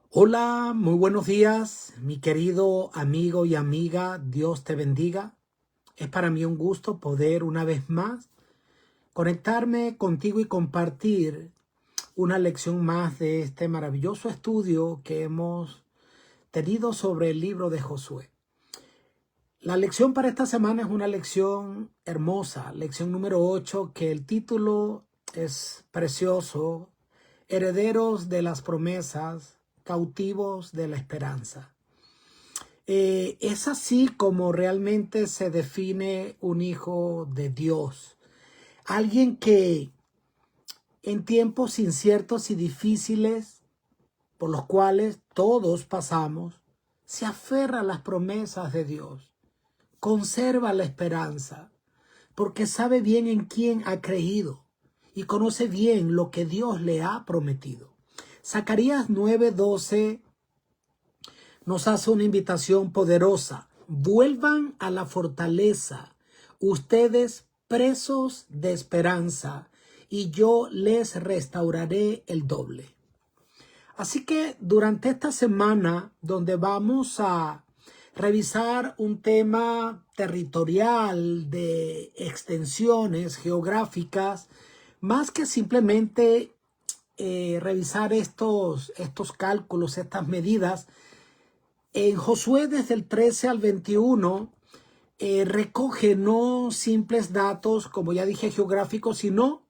Hola, muy buenos días, mi querido amigo y amiga. Dios te bendiga. Es para mí un gusto poder una vez más conectarme contigo y compartir una lección más de este maravilloso estudio que hemos tenido sobre el libro de Josué. La lección para esta semana es una lección hermosa, lección número 8, que el título es precioso: Herederos de las promesas, cautivos de la esperanza. Es así como realmente se define un hijo de Dios. Alguien que en tiempos inciertos y difíciles por los cuales todos pasamos, se aferra a las promesas de Dios, conserva la esperanza, porque sabe bien en quién ha creído y conoce bien lo que Dios le ha prometido. Zacarías 9:12 nos hace una invitación poderosa. Vuelvan a la fortaleza, ustedes presos de esperanza, y yo les restauraré el doble. Así que durante esta semana, donde vamos a revisar un tema territorial de extensiones geográficas, más que simplemente revisar estos cálculos, estas medidas, en Josué desde el 13 al 21 recoge no simples datos, como ya dije, geográficos, sino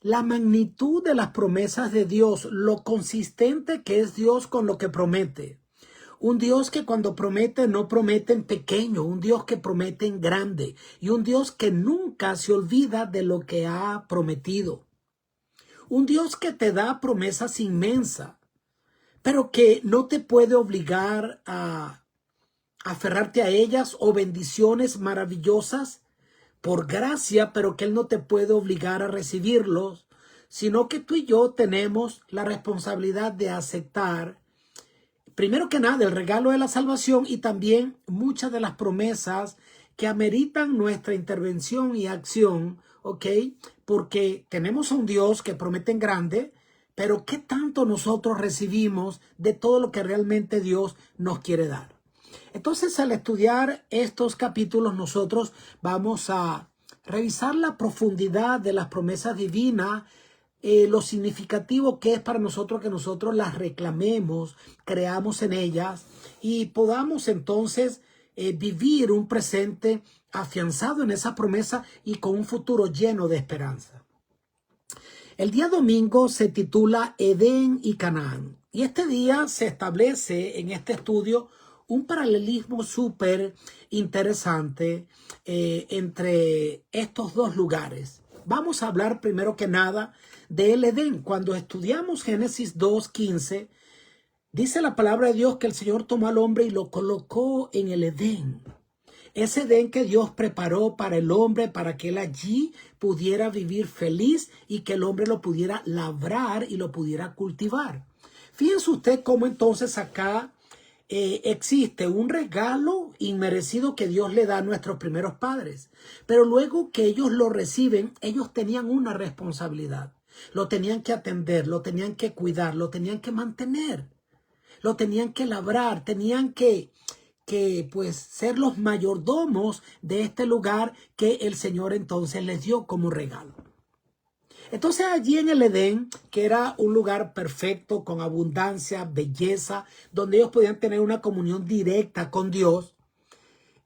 la magnitud de las promesas de Dios, lo consistente que es Dios con lo que promete. Un Dios que cuando promete no promete en pequeño, un Dios que promete en grande, y un Dios que nunca se olvida de lo que ha prometido. Un Dios que te da promesas inmensas, pero que no te puede obligar a aferrarte a ellas, o bendiciones maravillosas por gracia, pero que Él no te puede obligar a recibirlos, sino que tú y yo tenemos la responsabilidad de aceptar, primero que nada, el regalo de la salvación, y también muchas de las promesas que ameritan nuestra intervención y acción, ¿ok? Porque tenemos a un Dios que promete en grande, pero ¿qué tanto nosotros recibimos de todo lo que realmente Dios nos quiere dar? Entonces, al estudiar estos capítulos, nosotros vamos a revisar la profundidad de las promesas divinas, lo significativo que es para nosotros que nosotros las reclamemos, creamos en ellas y podamos entonces vivir un presente afianzado en esa promesa y con un futuro lleno de esperanza. El día domingo se titula Edén y Canaán, y este día se establece en este estudio un paralelismo súper interesante entre estos dos lugares. Vamos a hablar primero que nada del Edén. Cuando estudiamos Génesis 2:15, dice la palabra de Dios que el Señor tomó al hombre y lo colocó en el Edén. Ese Edén que Dios preparó para el hombre, para que él allí pudiera vivir feliz y que el hombre lo pudiera labrar y lo pudiera cultivar. Fíjense usted cómo entonces acá existe un regalo inmerecido que Dios le da a nuestros primeros padres. Pero luego que ellos lo reciben, ellos tenían una responsabilidad. Lo tenían que atender, lo tenían que cuidar, lo tenían que mantener, lo tenían que labrar, tenían que pues ser los mayordomos de este lugar que el Señor entonces les dio como regalo. Entonces allí en el Edén, que era un lugar perfecto, con abundancia, belleza, donde ellos podían tener una comunión directa con Dios,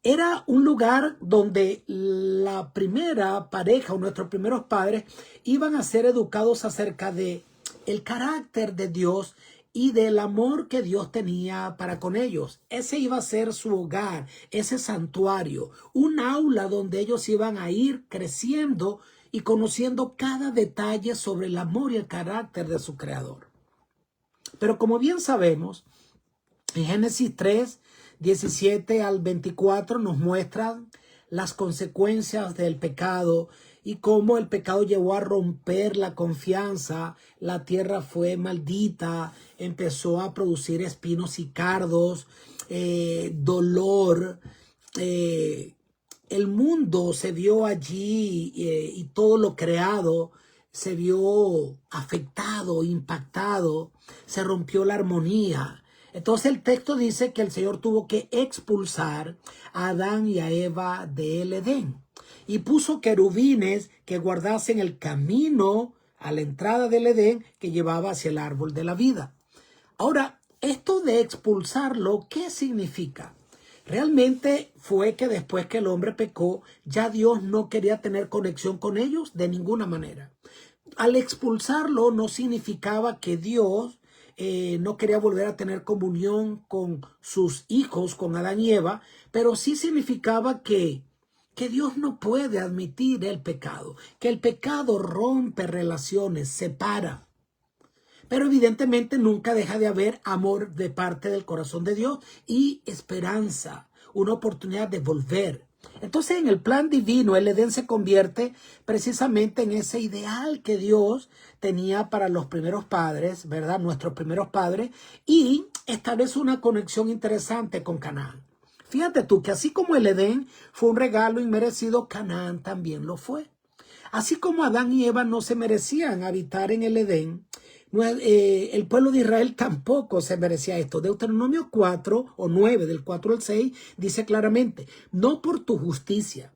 era un lugar donde la primera pareja o nuestros primeros padres iban a ser educados acerca de el carácter de Dios y del amor que Dios tenía para con ellos. Ese iba a ser su hogar, ese santuario, un aula donde ellos iban a ir creciendo y conociendo cada detalle sobre el amor y el carácter de su creador. Pero como bien sabemos, en Génesis 3:17 al 24 nos muestran las consecuencias del pecado y cómo el pecado llevó a romper la confianza. La tierra fue maldita, empezó a producir espinos y cardos, dolor. El mundo se vio allí y todo lo creado se vio afectado, impactado, se rompió la armonía. Entonces el texto dice que el Señor tuvo que expulsar a Adán y a Eva del Edén y puso querubines que guardasen el camino a la entrada del Edén que llevaba hacia el árbol de la vida. Ahora, esto de expulsarlo, ¿qué significa? Realmente fue que después que el hombre pecó, ya Dios no quería tener conexión con ellos de ninguna manera. Al expulsarlo no significaba que Dios no quería volver a tener comunión con sus hijos, con Adán y Eva, pero sí significaba que Dios no puede admitir el pecado, que el pecado rompe relaciones, separa. Pero evidentemente nunca deja de haber amor de parte del corazón de Dios y esperanza, una oportunidad de volver. Entonces en el plan divino el Edén se convierte precisamente en ese ideal que Dios tenía para los primeros padres, ¿verdad? Nuestros primeros padres, y establece una conexión interesante con Canaán. Fíjate tú que así como el Edén fue un regalo inmerecido, Canaán también lo fue. Así como Adán y Eva no se merecían habitar en el Edén, el pueblo de Israel tampoco se merecía esto. Deuteronomio 4 o 9, del 4 al 6, dice claramente: no por tu justicia,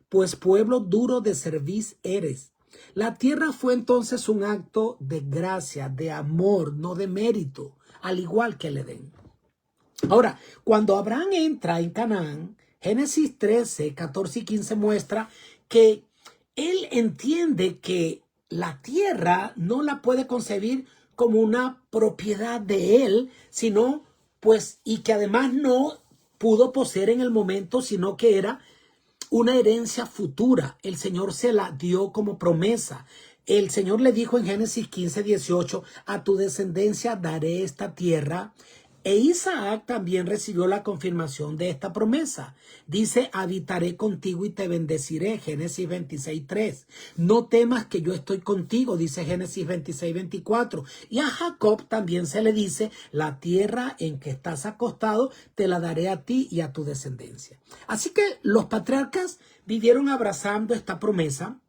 pues pueblo duro de cerviz eres. La tierra fue entonces un acto de gracia, de amor, no de mérito, al igual que el Edén. Ahora, cuando Abraham entra en Canaán, Génesis 13, 14 y 15 muestra que él entiende que la tierra no la puede concebir como una propiedad de él, sino pues, y que además no pudo poseer en el momento, sino que era una herencia futura. El Señor se la dio como promesa. El Señor le dijo en Génesis 15, 18, a tu descendencia daré esta tierra. E Isaac también recibió la confirmación de esta promesa. Dice: habitaré contigo y te bendeciré. Génesis 26, 3. No temas que yo estoy contigo. Dice Génesis 26, 24. Y a Jacob también se le dice: la tierra en que estás acostado te la daré a ti y a tu descendencia. Así que los patriarcas vivieron abrazando esta promesa.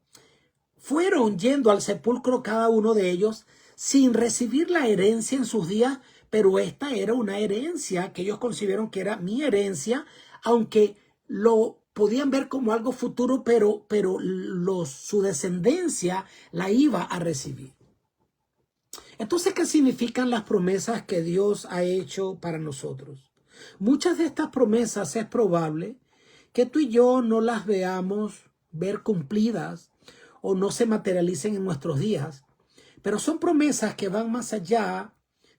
Fueron yendo al sepulcro cada uno de ellos sin recibir la herencia en sus días, pero esta era una herencia que ellos concibieron que era mi herencia, aunque lo podían ver como algo futuro, pero su descendencia la iba a recibir. Entonces, ¿qué significan las promesas que Dios ha hecho para nosotros? Muchas de estas promesas es probable que tú y yo no las veamos ver cumplidas o no se materialicen en nuestros días, pero son promesas que van más allá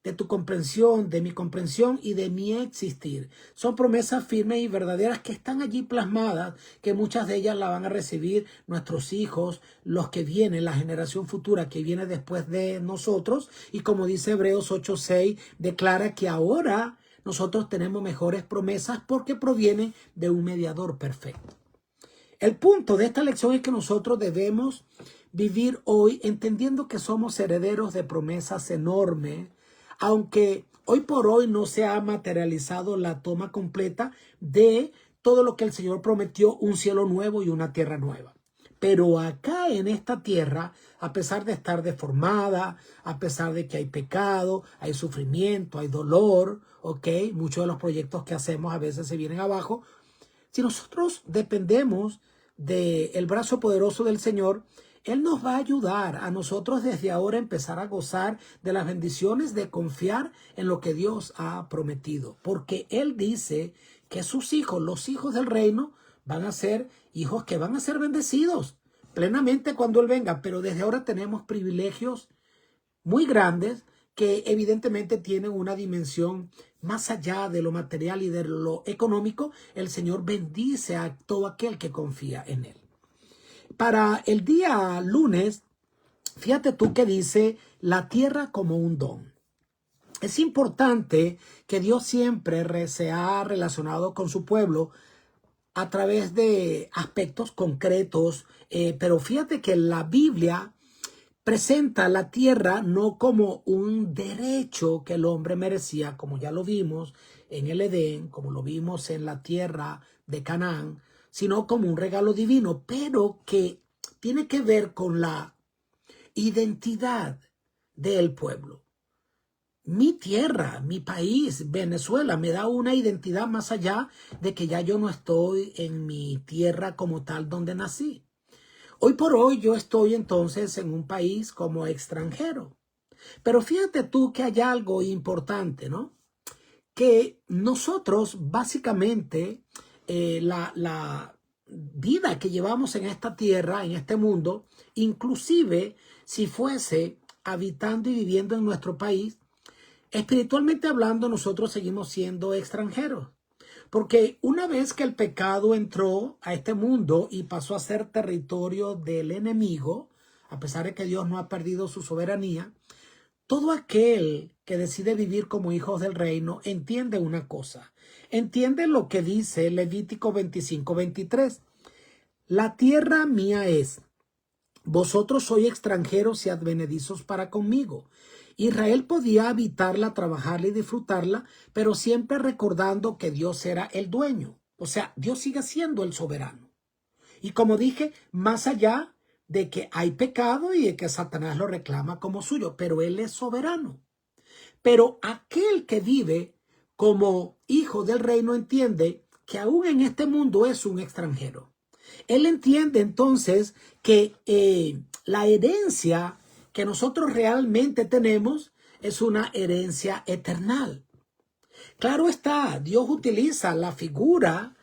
de tu comprensión, de mi comprensión y de mi existir. Son promesas firmes y verdaderas que están allí plasmadas, que muchas de ellas las van a recibir nuestros hijos, los que vienen, la generación futura que viene después de nosotros. Y como dice Hebreos 8:6, declara que ahora nosotros tenemos mejores promesas porque provienen de un mediador perfecto. El punto de esta lección es que nosotros debemos vivir hoy entendiendo que somos herederos de promesas enormes, aunque hoy por hoy no se ha materializado la toma completa de todo lo que el Señor prometió, un cielo nuevo y una tierra nueva. Pero acá en esta tierra, a pesar de estar deformada, a pesar de que hay pecado, hay sufrimiento, hay dolor, muchos de los proyectos que hacemos a veces se vienen abajo. Si nosotros dependemos del brazo poderoso del Señor, Él nos va a ayudar a nosotros desde ahora empezar a gozar de las bendiciones de confiar en lo que Dios ha prometido. Porque Él dice que sus hijos, los hijos del reino, van a ser hijos que van a ser bendecidos plenamente cuando Él venga. Pero desde ahora tenemos privilegios muy grandes que evidentemente tienen una dimensión más allá de lo material y de lo económico. El Señor bendice a todo aquel que confía en Él. Para el día lunes, fíjate tú que dice la tierra como un don. Es importante que Dios siempre se ha relacionado con su pueblo a través de aspectos concretos, pero fíjate que la Biblia presenta la tierra no como un derecho que el hombre merecía, como ya lo vimos en el Edén, como lo vimos en la tierra de Canaán, sino como un regalo divino, pero que tiene que ver con la identidad del pueblo. Mi tierra, mi país, Venezuela, me da una identidad más allá de que ya yo no estoy en mi tierra como tal donde nací. Hoy por hoy yo estoy entonces en un país como extranjero. Pero fíjate tú que hay algo importante, ¿no? Que nosotros básicamente la vida que llevamos en esta tierra, en este mundo, inclusive si fuese habitando y viviendo en nuestro país, espiritualmente hablando, nosotros seguimos siendo extranjeros. Porque una vez que el pecado entró a este mundo y pasó a ser territorio del enemigo, a pesar de que Dios no ha perdido su soberanía, todo aquel que decide vivir como hijos del reino entiende una cosa. Entiende lo que dice Levítico 25:23. La tierra mía es. Vosotros sois extranjeros y advenedizos para conmigo. Israel podía habitarla, trabajarla y disfrutarla, pero siempre recordando que Dios era el dueño. O sea, Dios sigue siendo el soberano. Y como dije, más allá de que hay pecado y de que Satanás lo reclama como suyo, pero Él es soberano. Pero aquel que vive como hijo del reino entiende que aún en este mundo es un extranjero. Él entiende entonces que la herencia que nosotros realmente tenemos es una herencia eternal. Claro está, Dios utiliza la figura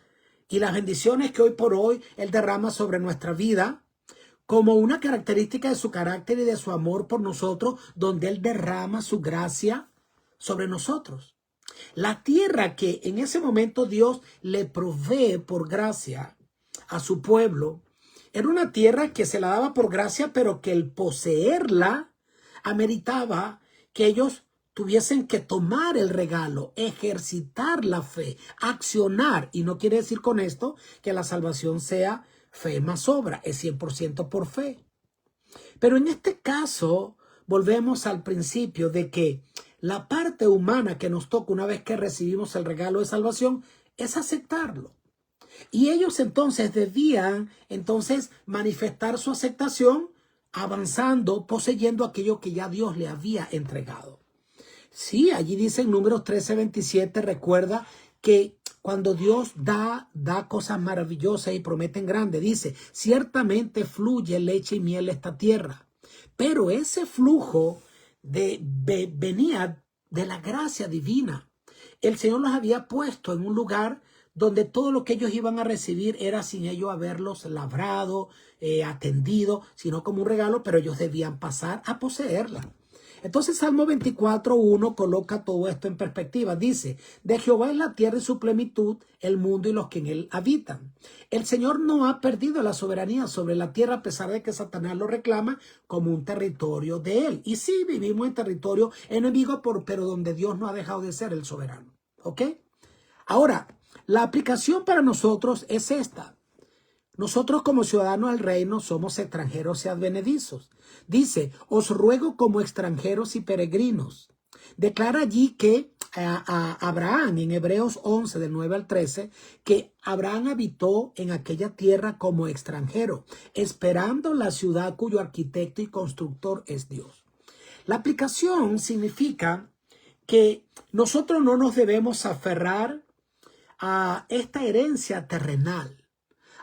y las bendiciones que hoy por hoy Él derrama sobre nuestra vida como una característica de su carácter y de su amor por nosotros, donde Él derrama su gracia sobre nosotros. La tierra que en ese momento Dios le provee por gracia a su pueblo, era una tierra que se la daba por gracia, pero que el poseerla ameritaba que ellos tuviesen que tomar el regalo, ejercitar la fe, accionar. Y no quiere decir con esto que la salvación sea fe más obra, es 100% por fe. Pero en este caso, volvemos al principio de que la parte humana que nos toca una vez que recibimos el regalo de salvación es aceptarlo. Y ellos entonces debían manifestar su aceptación avanzando, poseyendo aquello que ya Dios le había entregado. Sí, allí dice en Números 13:27, recuerda que cuando Dios da cosas maravillosas y promete en grande, dice, ciertamente fluye leche y miel esta tierra. Pero ese flujo venía de la gracia divina. El Señor los había puesto en un lugar donde todo lo que ellos iban a recibir era sin ellos haberlos labrado, atendido, sino como un regalo, pero ellos debían pasar a poseerla. Entonces Salmo 24:1 coloca todo esto en perspectiva. Dice, de Jehová es la tierra y su plenitud, el mundo y los que en él habitan. El Señor no ha perdido la soberanía sobre la tierra a pesar de que Satanás lo reclama como un territorio de él. Y sí, vivimos en territorio enemigo, pero donde Dios no ha dejado de ser el soberano. ¿Ok? Ahora, la aplicación para nosotros es esta. Nosotros como ciudadanos del reino somos extranjeros y advenedizos. Dice, os ruego como extranjeros y peregrinos. Declara allí que a Abraham, en Hebreos 11, del 9 al 13, que Abraham habitó en aquella tierra como extranjero, esperando la ciudad cuyo arquitecto y constructor es Dios. La aplicación significa que nosotros no nos debemos aferrar a esta herencia terrenal.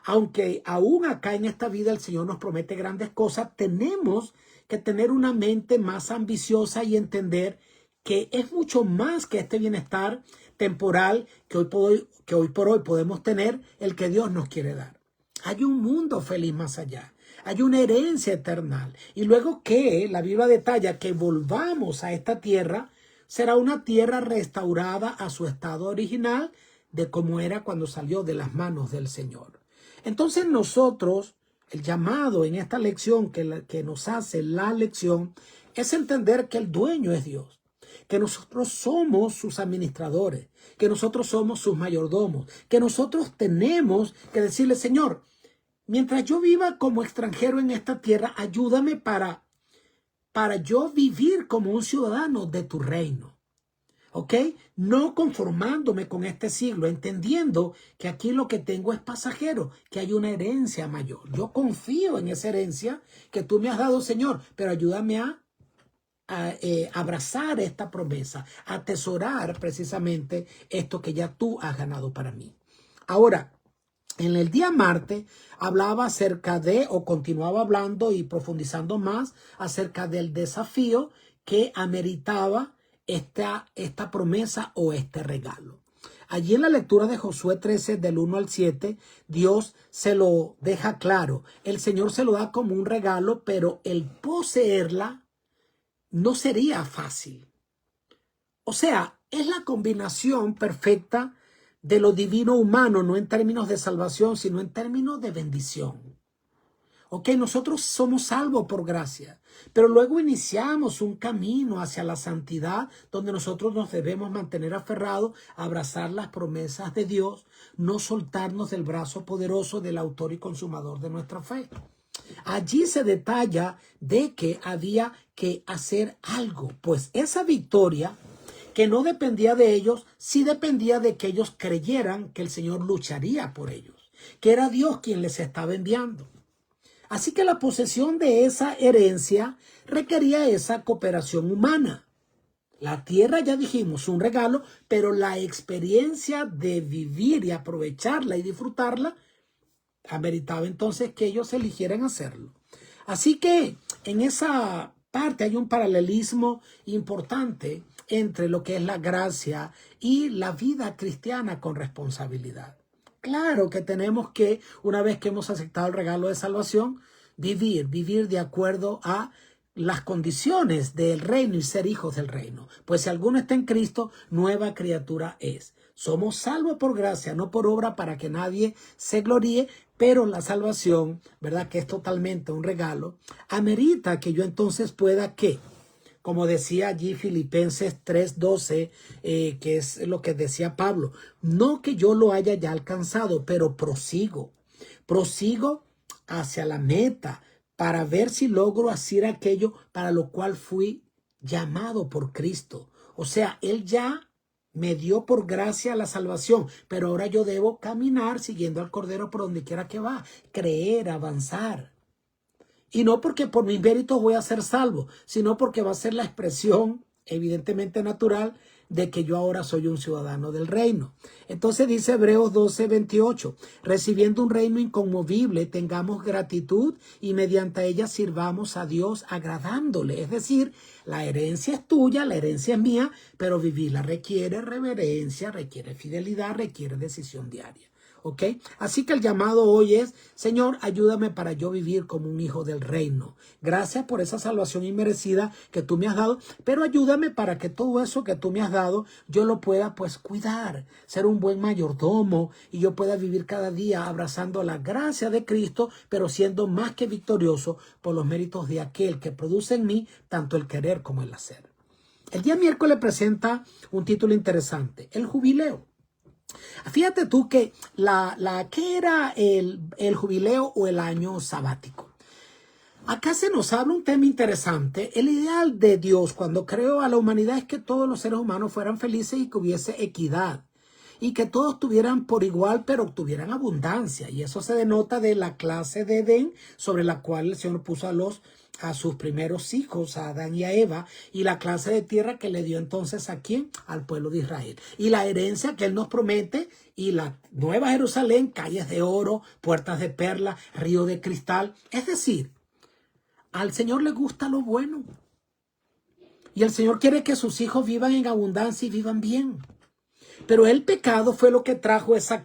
Aunque aún acá en esta vida el Señor nos promete grandes cosas, tenemos que tener una mente más ambiciosa y entender que es mucho más que este bienestar temporal que hoy por hoy podemos tener, el que Dios nos quiere dar. Hay un mundo feliz más allá. Hay una herencia eterna. Y luego que la Biblia detalla que volvamos a esta tierra, será una tierra restaurada a su estado original de como era cuando salió de las manos del Señor. Entonces nosotros, el llamado en esta lección que nos hace la lección, es entender que el dueño es Dios, que nosotros somos sus administradores, que nosotros somos sus mayordomos, que nosotros tenemos que decirle, Señor, mientras yo viva como extranjero en esta tierra, ayúdame para yo vivir como un ciudadano de tu reino. ¿Ok? No conformándome con este siglo, entendiendo que aquí lo que tengo es pasajero, que hay una herencia mayor. Yo confío en esa herencia que tú me has dado, Señor, pero ayúdame a abrazar esta promesa, a atesorar precisamente esto que ya tú has ganado para mí. Ahora, en el día martes hablaba acerca de, o continuaba hablando y profundizando más acerca del desafío que ameritaba esta promesa o este regalo. Allí en la lectura de Josué 13, del 1 al 7, Dios se lo deja claro. El Señor se lo da como un regalo, pero el poseerla no sería fácil. O sea, es la combinación perfecta de lo divino humano, no en términos de salvación, sino en términos de bendición. Ok, nosotros somos salvos por gracia, pero luego iniciamos un camino hacia la santidad donde nosotros nos debemos mantener aferrados, abrazar las promesas de Dios, no soltarnos del brazo poderoso del autor y consumador de nuestra fe. Allí se detalla de que había que hacer algo, pues esa victoria que no dependía de ellos, sí dependía de que ellos creyeran que el Señor lucharía por ellos, que era Dios quien les estaba enviando. Así que la posesión de esa herencia requería esa cooperación humana. La tierra, ya dijimos, un regalo, pero la experiencia de vivir y aprovecharla y disfrutarla ameritaba entonces que ellos eligieran hacerlo. Así que en esa parte hay un paralelismo importante entre lo que es la gracia y la vida cristiana con responsabilidad. Claro que tenemos que, una vez que hemos aceptado el regalo de salvación, vivir de acuerdo a las condiciones del reino y ser hijos del reino. Pues si alguno está en Cristo, nueva criatura es. Somos salvos por gracia, no por obra para que nadie se gloríe, pero la salvación, ¿verdad? Que es totalmente un regalo, amerita que yo entonces pueda, ¿qué? Como decía allí Filipenses 3:12, que es lo que decía Pablo, no que yo lo haya ya alcanzado, pero prosigo hacia la meta para ver si logro hacer aquello para lo cual fui llamado por Cristo. O sea, Él ya me dio por gracia la salvación, pero ahora yo debo caminar siguiendo al Cordero por donde quiera que va, creer, avanzar. Y no porque por mis méritos voy a ser salvo, sino porque va a ser la expresión evidentemente natural de que yo ahora soy un ciudadano del reino. Entonces dice Hebreos 12:28, recibiendo un reino inconmovible, tengamos gratitud y mediante ella sirvamos a Dios agradándole. Es decir, la herencia es tuya, la herencia es mía, pero vivirla requiere reverencia, requiere fidelidad, requiere decisión diaria. ¿Ok? Así que el llamado hoy es, Señor, ayúdame para yo vivir como un hijo del reino. Gracias por esa salvación inmerecida que tú me has dado, pero ayúdame para que todo eso que tú me has dado, yo lo pueda pues cuidar, ser un buen mayordomo y yo pueda vivir cada día abrazando la gracia de Cristo, pero siendo más que victorioso por los méritos de aquel que produce en mí tanto el querer como el hacer. El día miércoles presenta un título interesante, el jubileo. Fíjate tú que ¿qué era el jubileo o el año sabático? Acá se nos habla un tema interesante. El ideal de Dios cuando creó a la humanidad es que todos los seres humanos fueran felices y que hubiese equidad. Y que todos tuvieran por igual, pero tuvieran abundancia. Y eso se denota de la clase de Edén, sobre la cual el Señor puso a sus primeros hijos, a Adán y a Eva, y la clase de tierra que le dio entonces ¿a quién? Al pueblo de Israel. Y la herencia que Él nos promete, y la nueva Jerusalén, calles de oro, puertas de perla, río de cristal. Es decir, al Señor le gusta lo bueno. Y el Señor quiere que sus hijos vivan en abundancia y vivan bien. Pero el pecado fue lo que trajo esa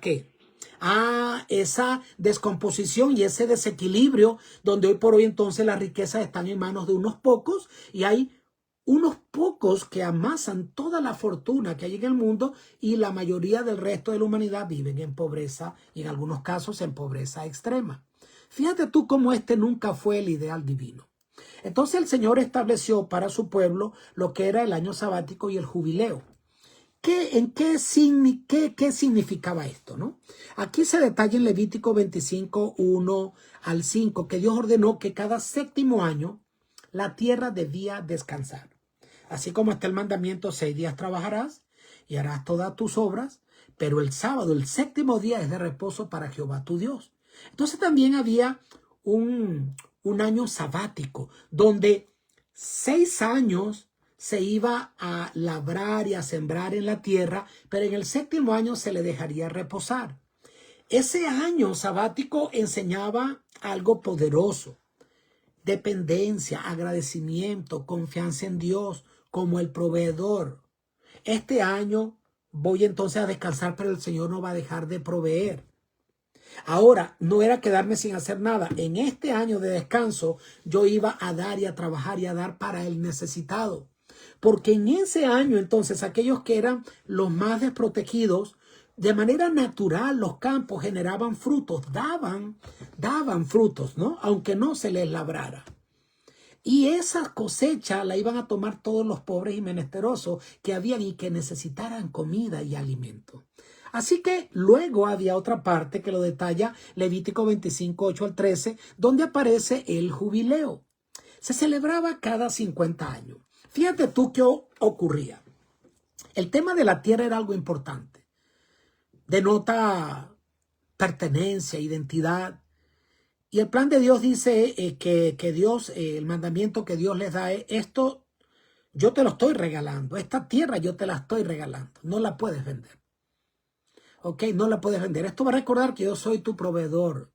descomposición y ese desequilibrio donde hoy por hoy entonces las riquezas están en manos de unos pocos y hay unos pocos que amasan toda la fortuna que hay en el mundo y la mayoría del resto de la humanidad viven en pobreza y en algunos casos en pobreza extrema. Fíjate tú cómo este nunca fue el ideal divino. Entonces el Señor estableció para su pueblo lo que era el año sabático y el jubileo. ¿Qué significaba esto, no? Aquí se detalla en Levítico 25, 1 al 5, que Dios ordenó que cada séptimo año la tierra debía descansar. Así como está el mandamiento, 6 días trabajarás y harás todas tus obras, pero el sábado, el séptimo día, es de reposo para Jehová tu Dios. Entonces también había un año sabático, donde 6 años se iba a labrar y a sembrar en la tierra, pero en el séptimo año se le dejaría reposar. Ese año sabático enseñaba algo poderoso: dependencia, agradecimiento, confianza en Dios como el proveedor. Este año voy entonces a descansar, pero el Señor no va a dejar de proveer. Ahora, no era quedarme sin hacer nada. En este año de descanso, yo iba a dar y a trabajar y a dar para el necesitado. Porque en ese año, entonces, aquellos que eran los más desprotegidos, de manera natural, los campos generaban frutos, daban frutos, ¿no? Aunque no se les labrara. Y esa cosecha la iban a tomar todos los pobres y menesterosos que habían y que necesitaran comida y alimento. Así que luego había otra parte que lo detalla Levítico 25, 8 al 13, donde aparece el jubileo. Se celebraba cada 50 años. Fíjate tú qué ocurría. El tema de la tierra era algo importante. Denota pertenencia, identidad. Y el plan de Dios dice que Dios, el mandamiento que Dios les da es: esto yo te lo estoy regalando, esta tierra yo te la estoy regalando, no la puedes vender. Ok, no la puedes vender. Esto va a recordar que yo soy tu proveedor,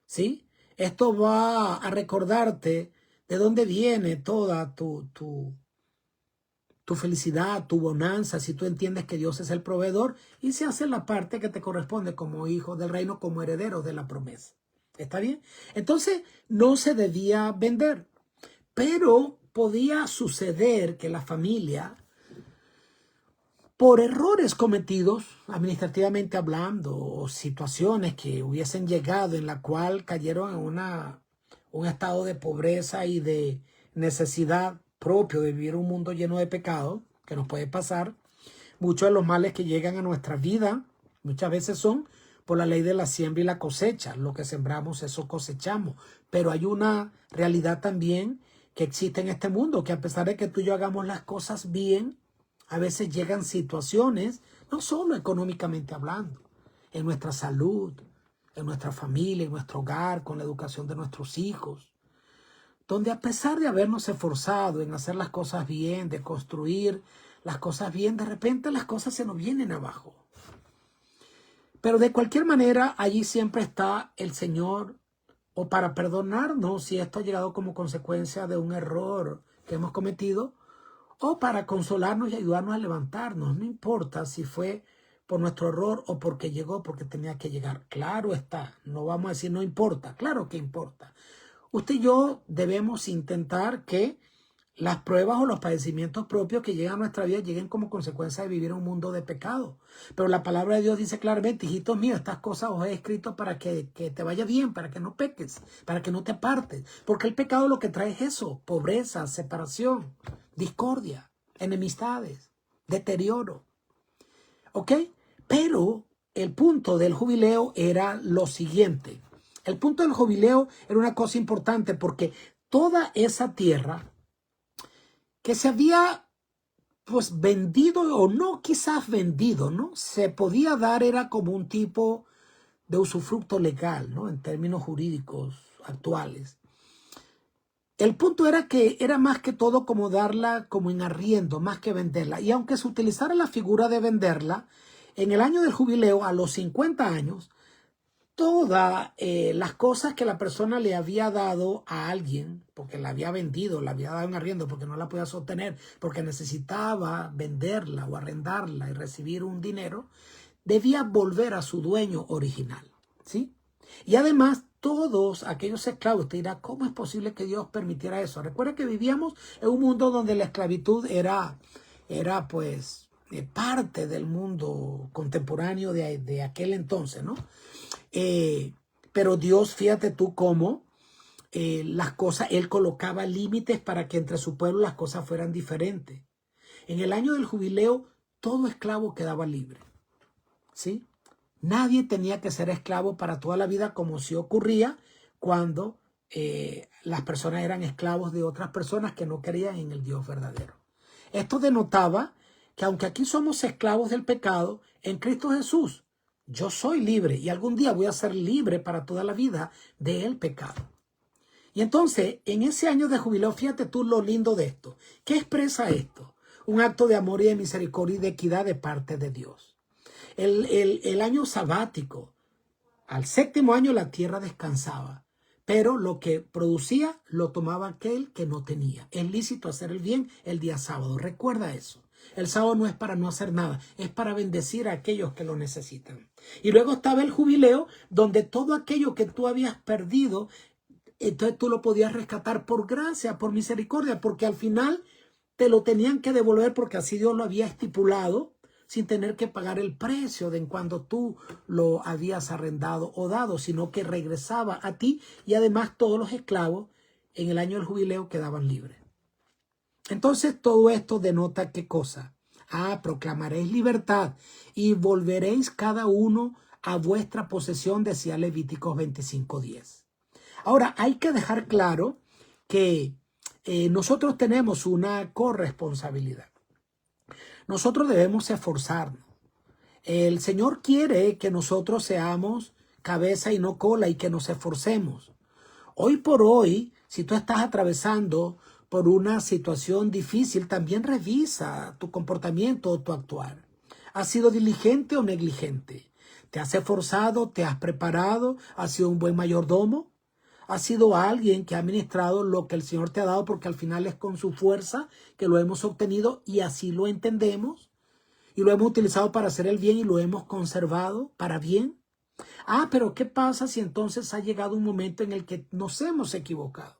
¿sí? Esto va a recordarte de dónde viene toda tu felicidad, tu bonanza, si tú entiendes que Dios es el proveedor y se hace la parte que te corresponde como hijo del reino, como heredero de la promesa. ¿Está bien? Entonces, no se debía vender, pero podía suceder que la familia, por errores cometidos, administrativamente hablando, o situaciones que hubiesen llegado en la cual cayeron en un estado de pobreza y de necesidad propio de vivir un mundo lleno de pecado, que nos puede pasar. Muchos de los males que llegan a nuestra vida muchas veces son por la ley de la siembra y la cosecha. Lo que sembramos, eso cosechamos. Pero hay una realidad también que existe en este mundo, que a pesar de que tú y yo hagamos las cosas bien, a veces llegan situaciones, no solo económicamente hablando, en nuestra salud, en nuestra familia, en nuestro hogar, con la educación de nuestros hijos, donde a pesar de habernos esforzado en hacer las cosas bien, de construir las cosas bien, de repente las cosas se nos vienen abajo. Pero de cualquier manera, allí siempre está el Señor, o para perdonarnos si esto ha llegado como consecuencia de un error que hemos cometido, o para consolarnos y ayudarnos a levantarnos. No importa si fue por nuestro error o porque llegó, porque tenía que llegar. Claro está, no vamos a decir no importa, claro que importa. Usted y yo debemos intentar que las pruebas o los padecimientos propios que llegan a nuestra vida lleguen como consecuencia de vivir en un mundo de pecado. Pero la palabra de Dios dice claramente: hijitos míos, estas cosas os he escrito para que te vaya bien, para que no peques, para que no te apartes. Porque el pecado lo que trae es eso: pobreza, separación, discordia, enemistades, deterioro. ¿Ok? Pero el punto del jubileo era lo siguiente. El punto del jubileo era una cosa importante, porque toda esa tierra que se había pues vendido, o no quizás vendido, ¿no? Se podía dar, era como un tipo de usufructo legal, ¿no? En términos jurídicos actuales. El punto era que era más que todo como darla como en arriendo, más que venderla. Y aunque se utilizara la figura de venderla, en el año del jubileo, a los 50 años, todas las cosas que la persona le había dado a alguien, porque la había vendido, la había dado en arriendo, porque no la podía sostener, porque necesitaba venderla o arrendarla y recibir un dinero, debía volver a su dueño original, ¿sí? Y además, todos aquellos esclavos, te dirá, ¿cómo es posible que Dios permitiera eso? Recuerda que vivíamos en un mundo donde la esclavitud era pues parte del mundo contemporáneo de aquel entonces, ¿no? Pero Dios, fíjate tú cómo las cosas, Él colocaba límites para que entre su pueblo las cosas fueran diferentes. En el año del jubileo, todo esclavo quedaba libre, ¿sí? Nadie tenía que ser esclavo para toda la vida, como sí ocurría cuando las personas eran esclavos de otras personas que no creían en el Dios verdadero. Esto denotaba que aunque aquí somos esclavos del pecado, en Cristo Jesús yo soy libre y algún día voy a ser libre para toda la vida del pecado. Y entonces, en ese año de jubileo, fíjate tú lo lindo de esto. ¿Qué expresa esto? Un acto de amor y de misericordia y de equidad de parte de Dios. El año sabático, al séptimo año la tierra descansaba, pero lo que producía lo tomaba aquel que no tenía. Es lícito hacer el bien el día sábado. Recuerda eso. El sábado no es para no hacer nada, es para bendecir a aquellos que lo necesitan. Y luego estaba el jubileo, donde todo aquello que tú habías perdido, entonces tú lo podías rescatar por gracia, por misericordia, porque al final te lo tenían que devolver porque así Dios lo había estipulado, sin tener que pagar el precio de en cuando tú lo habías arrendado o dado, sino que regresaba a ti, y además todos los esclavos en el año del jubileo quedaban libres. Entonces todo esto denota ¿qué cosa? Proclamaréis libertad y volveréis cada uno a vuestra posesión, decía Levíticos 25:10. Ahora hay que dejar claro que nosotros tenemos una corresponsabilidad. Nosotros debemos esforzarnos. El Señor quiere que nosotros seamos cabeza y no cola y que nos esforcemos. Hoy por hoy, si tú estás atravesando por una situación difícil, también revisa tu comportamiento o tu actuar. ¿Has sido diligente o negligente? ¿Te has esforzado? ¿Te has preparado? ¿Has sido un buen mayordomo? ¿Has sido alguien que ha administrado lo que el Señor te ha dado, porque al final es con su fuerza que lo hemos obtenido y así lo entendemos? Y lo hemos utilizado para hacer el bien y lo hemos conservado para bien. Pero ¿qué pasa si entonces ha llegado un momento en el que nos hemos equivocado?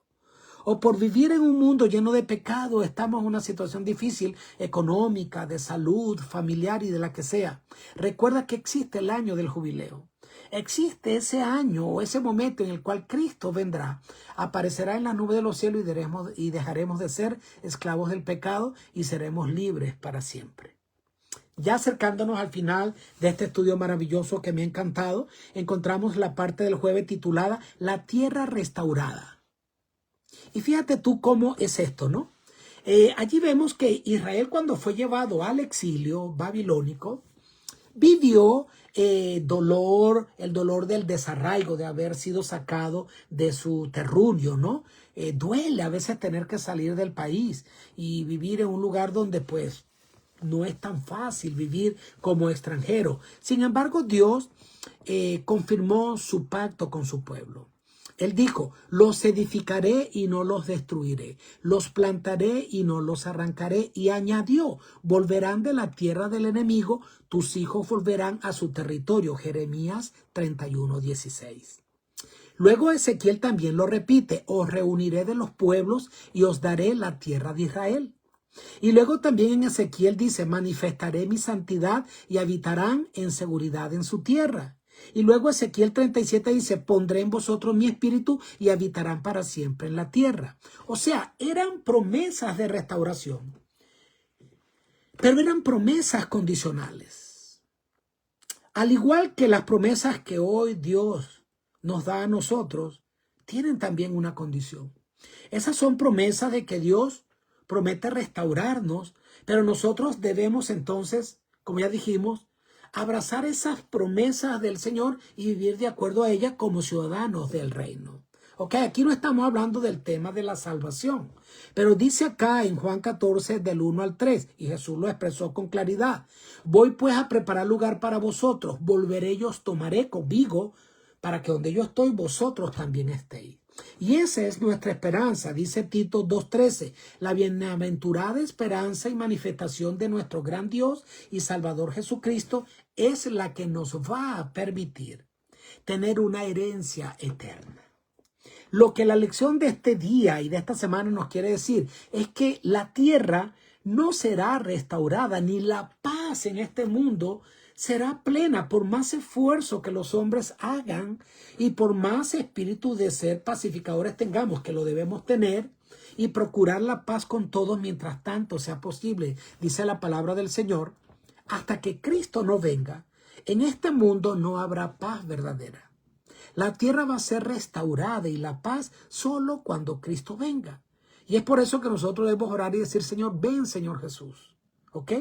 O por vivir en un mundo lleno de pecado, estamos en una situación difícil, económica, de salud, familiar y de la que sea. Recuerda que existe el año del jubileo. Existe ese año o ese momento en el cual Cristo vendrá, aparecerá en la nube de los cielos y dejaremos de ser esclavos del pecado y seremos libres para siempre. Ya acercándonos al final de este estudio maravilloso que me ha encantado, encontramos la parte del jueves titulada La Tierra Restaurada. Y fíjate tú cómo es esto, ¿no? Allí vemos que Israel, cuando fue llevado al exilio babilónico, vivió el dolor del desarraigo, de haber sido sacado de su terruño, ¿no? Duele a veces tener que salir del país y vivir en un lugar donde pues no es tan fácil vivir como extranjero. Sin embargo, Dios confirmó su pacto con su pueblo. Él dijo, los edificaré y no los destruiré, los plantaré y no los arrancaré. Y añadió, volverán de la tierra del enemigo, tus hijos volverán a su territorio. Jeremías 31:16. Luego Ezequiel también lo repite, os reuniré de los pueblos y os daré la tierra de Israel. Y luego también en Ezequiel dice, manifestaré mi santidad y habitarán en seguridad en su tierra. Y luego Ezequiel 37 dice, pondré en vosotros mi espíritu y habitarán para siempre en la tierra. O sea, eran promesas de restauración, pero eran promesas condicionales. Al igual que las promesas que hoy Dios nos da a nosotros, tienen también una condición. Esas son promesas de que Dios promete restaurarnos, pero nosotros debemos entonces, como ya dijimos, abrazar esas promesas del Señor y vivir de acuerdo a ellas como ciudadanos del reino. Ok, aquí no estamos hablando del tema de la salvación, pero dice acá en Juan 14 del 1 al 3, y Jesús lo expresó con claridad, voy pues a preparar lugar para vosotros, volveré y os tomaré conmigo, para que donde yo estoy vosotros también estéis. Y esa es nuestra esperanza, dice Tito 2:13, la bienaventurada esperanza y manifestación de nuestro gran Dios y Salvador Jesucristo es la que nos va a permitir tener una herencia eterna. Lo que la lección de este día y de esta semana nos quiere decir es que la tierra no será restaurada, ni la paz en este mundo será plena por más esfuerzo que los hombres hagan y por más espíritu de ser pacificadores tengamos, que lo debemos tener, y procurar la paz con todos mientras tanto sea posible, dice la palabra del Señor. Hasta que Cristo no venga, en este mundo no habrá paz verdadera. La tierra va a ser restaurada y la paz solo cuando Cristo venga. Y es por eso que nosotros debemos orar y decir, Señor, ven, Señor Jesús. ¿Ok?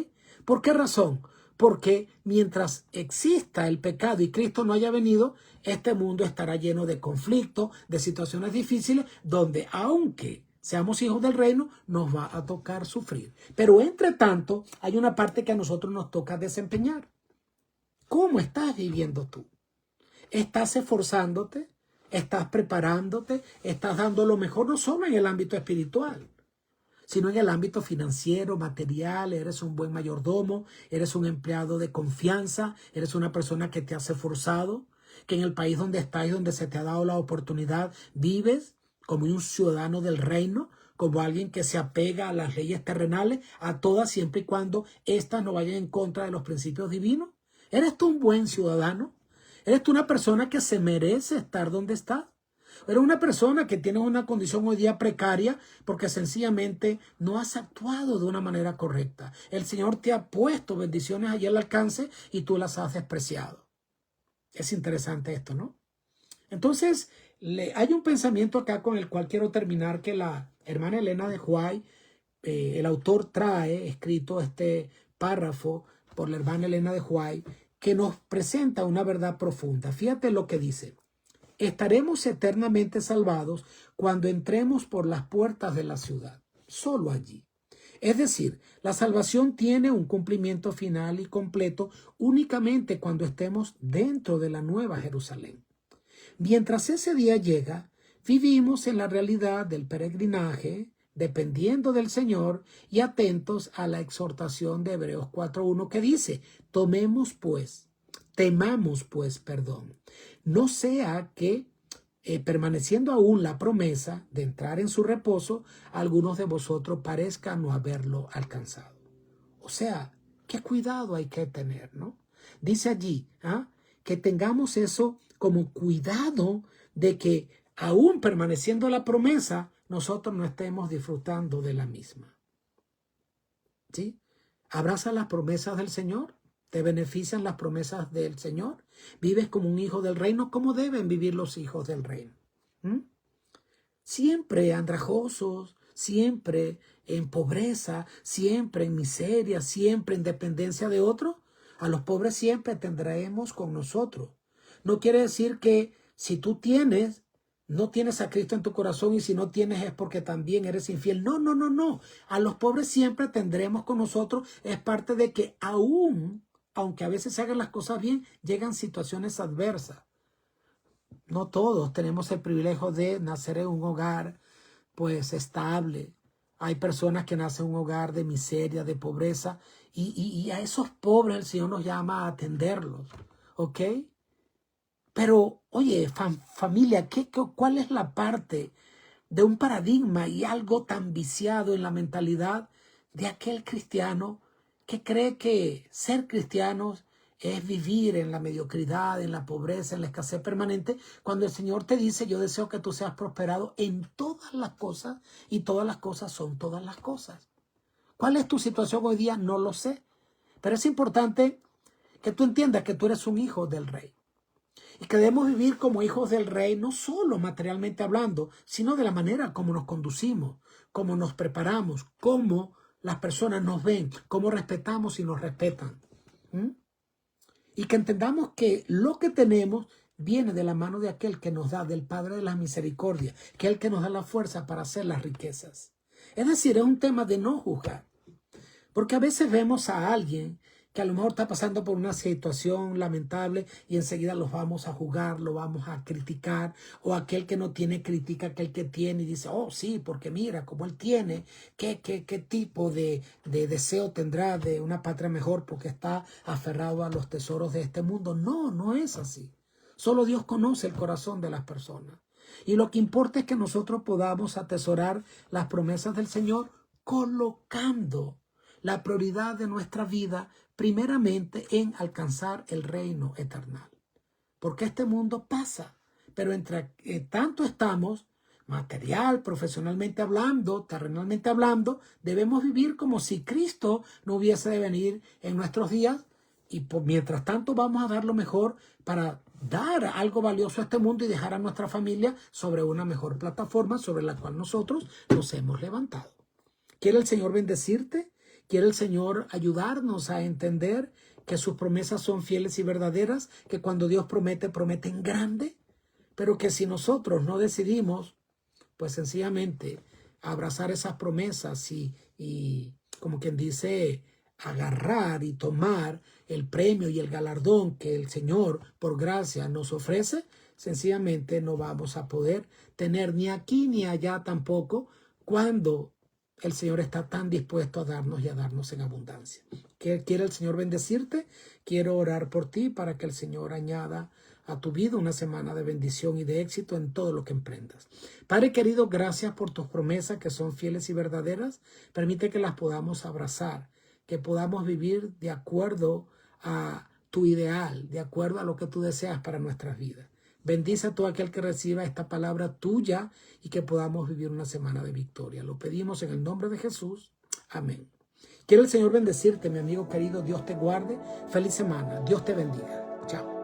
¿Por qué razón? Porque mientras exista el pecado y Cristo no haya venido, este mundo estará lleno de conflictos, de situaciones difíciles, donde aunque seamos hijos del reino, nos va a tocar sufrir. Pero entre tanto, hay una parte que a nosotros nos toca desempeñar. ¿Cómo estás viviendo tú? ¿Estás esforzándote? ¿Estás preparándote? ¿Estás dando lo mejor no solo en el ámbito espiritual, sino en el ámbito financiero, material? Eres un buen mayordomo, eres un empleado de confianza, eres una persona que te has esforzado, que en el país donde estás y donde se te ha dado la oportunidad vives como un ciudadano del reino, como alguien que se apega a las leyes terrenales, a todas siempre y cuando éstas no vayan en contra de los principios divinos. ¿Eres tú un buen ciudadano? ¿Eres tú una persona que se merece estar donde estás? Eres una persona que tiene una condición hoy día precaria porque sencillamente no has actuado de una manera correcta. El Señor te ha puesto bendiciones allí al alcance y tú las has despreciado. Es interesante esto, ¿no? Entonces, hay un pensamiento acá con el cual quiero terminar que la hermana Elena de White, el autor trae escrito este párrafo por la hermana Elena de White, que nos presenta una verdad profunda. Fíjate lo que dice. Estaremos eternamente salvados cuando entremos por las puertas de la ciudad, solo allí. Es decir, la salvación tiene un cumplimiento final y completo únicamente cuando estemos dentro de la Nueva Jerusalén. Mientras ese día llega, vivimos en la realidad del peregrinaje, dependiendo del Señor y atentos a la exhortación de Hebreos 4:1 que dice, temamos pues, no sea que permaneciendo aún la promesa de entrar en su reposo, algunos de vosotros parezcan no haberlo alcanzado. O sea, qué cuidado hay que tener, ¿no? Dice allí, que tengamos eso como cuidado de que aún permaneciendo la promesa, nosotros no estemos disfrutando de la misma. ¿Sí? Abraza las promesas del Señor. ¿Te benefician las promesas del Señor? ¿Vives como un hijo del reino? ¿Cómo deben vivir los hijos del reino? Siempre andrajosos, siempre en pobreza, siempre en miseria, siempre en dependencia de otros. A los pobres siempre tendremos con nosotros. No quiere decir que si tú tienes, no tienes a Cristo en tu corazón y si no tienes es porque también eres infiel. No, no, no, no. A los pobres siempre tendremos con nosotros. Es parte de que aunque a veces se hagan las cosas bien, llegan situaciones adversas. No todos tenemos el privilegio de nacer en un hogar pues estable. Hay personas que nacen en un hogar de miseria, de pobreza, y a esos pobres el Señor nos llama a atenderlos, ¿ok? Pero, oye, familia, ¿cuál es la parte de un paradigma y algo tan viciado en la mentalidad de aquel cristiano que cree que ser cristianos es vivir en la mediocridad, en la pobreza, en la escasez permanente, cuando el Señor te dice, yo deseo que tú seas prosperado en todas las cosas y todas las cosas son todas las cosas? ¿Cuál es tu situación hoy día? No lo sé, pero es importante que tú entiendas que tú eres un hijo del Rey y que debemos vivir como hijos del Rey, no solo materialmente hablando, sino de la manera como nos conducimos, cómo nos preparamos, cómo las personas nos ven, cómo respetamos y nos respetan. Y que entendamos que lo que tenemos viene de la mano de aquel que nos da, del Padre de la Misericordia, que es el que nos da la fuerza para hacer las riquezas. Es decir, es un tema de no juzgar. Porque a veces vemos a alguien que a lo mejor está pasando por una situación lamentable y enseguida los vamos a juzgar, lo vamos a criticar, o aquel que no tiene critica aquel que tiene y dice, oh sí, porque mira, como él tiene, qué tipo de deseo tendrá de una patria mejor porque está aferrado a los tesoros de este mundo. No, no es así. Solo Dios conoce el corazón de las personas. Y lo que importa es que nosotros podamos atesorar las promesas del Señor colocando la prioridad de nuestra vida primeramente en alcanzar el reino eterno. Porque este mundo pasa, pero entre tanto estamos, material, profesionalmente hablando, terrenalmente hablando, debemos vivir como si Cristo no hubiese de venir en nuestros días y mientras tanto vamos a dar lo mejor para dar algo valioso a este mundo y dejar a nuestra familia sobre una mejor plataforma sobre la cual nosotros nos hemos levantado. ¿Quiere el Señor bendecirte? Quiere el Señor ayudarnos a entender que sus promesas son fieles y verdaderas, que cuando Dios promete, promete en grande, pero que si nosotros no decidimos, pues sencillamente abrazar esas promesas y como quien dice, agarrar y tomar el premio y el galardón que el Señor por gracia nos ofrece, sencillamente no vamos a poder tener ni aquí ni allá tampoco cuando el Señor está tan dispuesto a darnos y a darnos en abundancia. ¿Quiere el Señor bendecirte? Quiero orar por ti para que el Señor añada a tu vida una semana de bendición y de éxito en todo lo que emprendas. Padre querido, gracias por tus promesas que son fieles y verdaderas. Permite que las podamos abrazar, que podamos vivir de acuerdo a tu ideal, de acuerdo a lo que tú deseas para nuestras vidas. Bendice a todo aquel que reciba esta palabra tuya y que podamos vivir una semana de victoria. Lo pedimos en el nombre de Jesús. Amén. Quiere el Señor bendecirte, mi amigo querido. Dios te guarde. Feliz semana. Dios te bendiga. Chao.